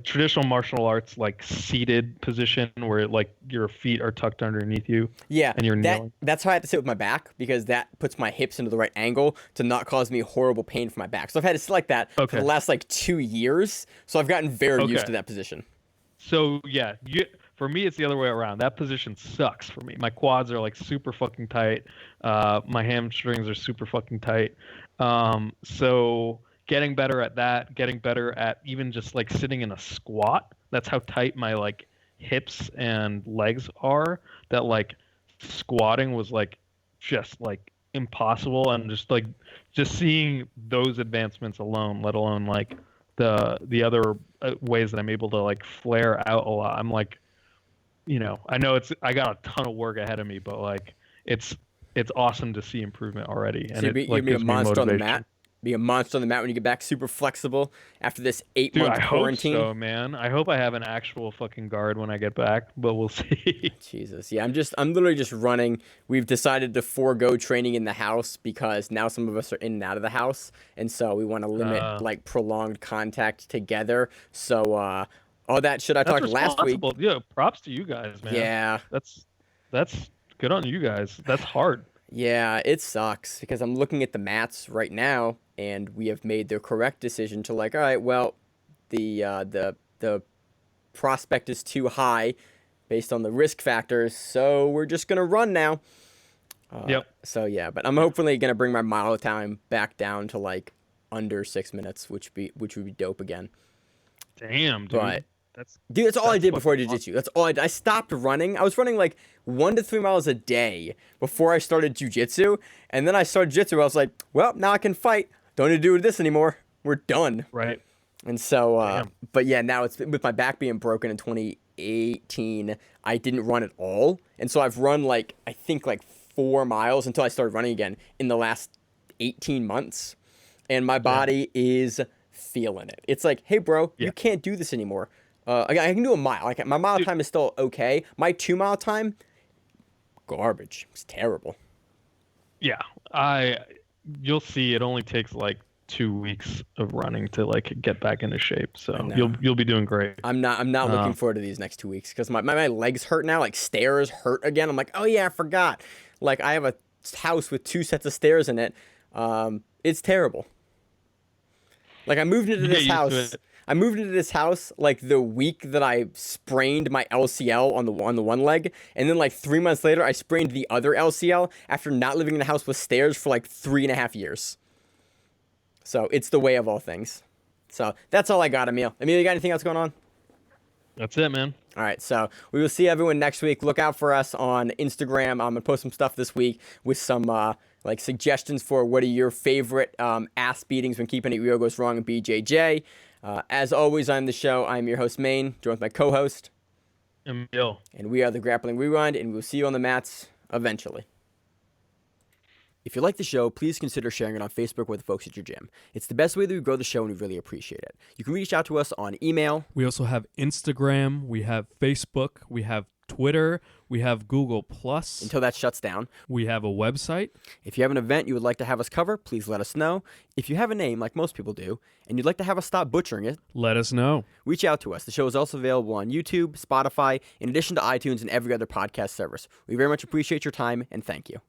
traditional martial arts, seated position where your feet are tucked underneath you. Yeah. And you're kneeling. That's how I have to sit with my back because that puts my hips into the right angle to not cause me horrible pain for my back. So I've had to sit like that for the last 2 years. So I've gotten very used to that position. So yeah, for me, it's the other way around. That position sucks for me. My quads are super fucking tight. My hamstrings are super fucking tight. So getting better at that, getting better at even just sitting in a squat. That's how tight my hips and legs are. That squatting was just impossible. And just seeing those advancements alone, let alone the other ways that I'm able to flare out a lot. I'm I know I got a ton of work ahead of me, but it's awesome to see improvement already. And so you're a monster on the mat? be a monster on the mat when you get back, super flexible after this 8-month Dude, I quarantine. hope so, man. I hope I have an actual fucking guard when I get back, but we'll see. Jesus. Yeah, I'm literally just running. We've decided to forego training in the house because now some of us are in and out of the house. And so we want to limit like prolonged contact together. So all that shit I talked last week. Yeah, props to you guys, man. Yeah. That's good on you guys. That's hard. Yeah, it sucks because I'm looking at the mats right now and we have made the correct decision to like, all right, well, the prospect is too high based on the risk factors, so we're just gonna run now. Yep. So yeah, but I'm hopefully gonna bring my mile time back down to like under 6 minutes, which would be dope again. Damn, dude. But That's all I did before jiu-jitsu. That's all I did. I stopped running. I was running like 1 to 3 miles a day before I started jiu-jitsu, and then I started jiu-jitsu. I was like, well, now I can fight. Don't need to do this anymore. We're done. right. And so, but yeah, now it's with my back being broken in 2018. I didn't run at all, and so I've run like I think like 4 miles until I started running again in the last 18 months, and my body is feeling it. It's like, hey, bro, you can't do this anymore. I can do a mile. Like my mile time is still okay. My 2 mile time, garbage. It's terrible. Yeah, you'll see. It only takes like 2 weeks of running to like get back into shape. So you'll be doing great. I'm not looking forward to these next 2 weeks because my legs hurt now. Like stairs hurt again. I'm like, oh yeah, I forgot. Like I have a house with 2 sets of stairs in it. It's terrible. Like I moved into this house. I moved into this house like the week that I sprained my LCL on the one leg, and then like 3 months later I sprained the other LCL after not living in a house with stairs for like 3.5 years. So it's the way of all things. So that's all I got, Emil. Emil, you got anything else going on? That's it, man. All right, so we will see everyone next week. Look out for us on Instagram. I'm gonna post some stuff this week with some like suggestions for what are your favorite ass beatings when keeping it real goes wrong in BJJ. As always on the show, I'm your host, Maine, joined with my co-host, Emil. and we are the Grappling Rewind, and we'll see you on the mats eventually. If you like the show, please consider sharing it on Facebook with the folks at your gym. It's the best way that we grow the show, and we really appreciate it. You can reach out to us on email. We also have Instagram, we have Facebook, we have Twitter, we have Google+. Until that shuts down. We have a website. If you have an event you would like to have us cover, please let us know. If you have a name, like most people do, and you'd like to have us stop butchering it, Let us know. reach out to us. The show is also available on YouTube, Spotify, in addition to iTunes and every other podcast service. We very much appreciate your time, and thank you.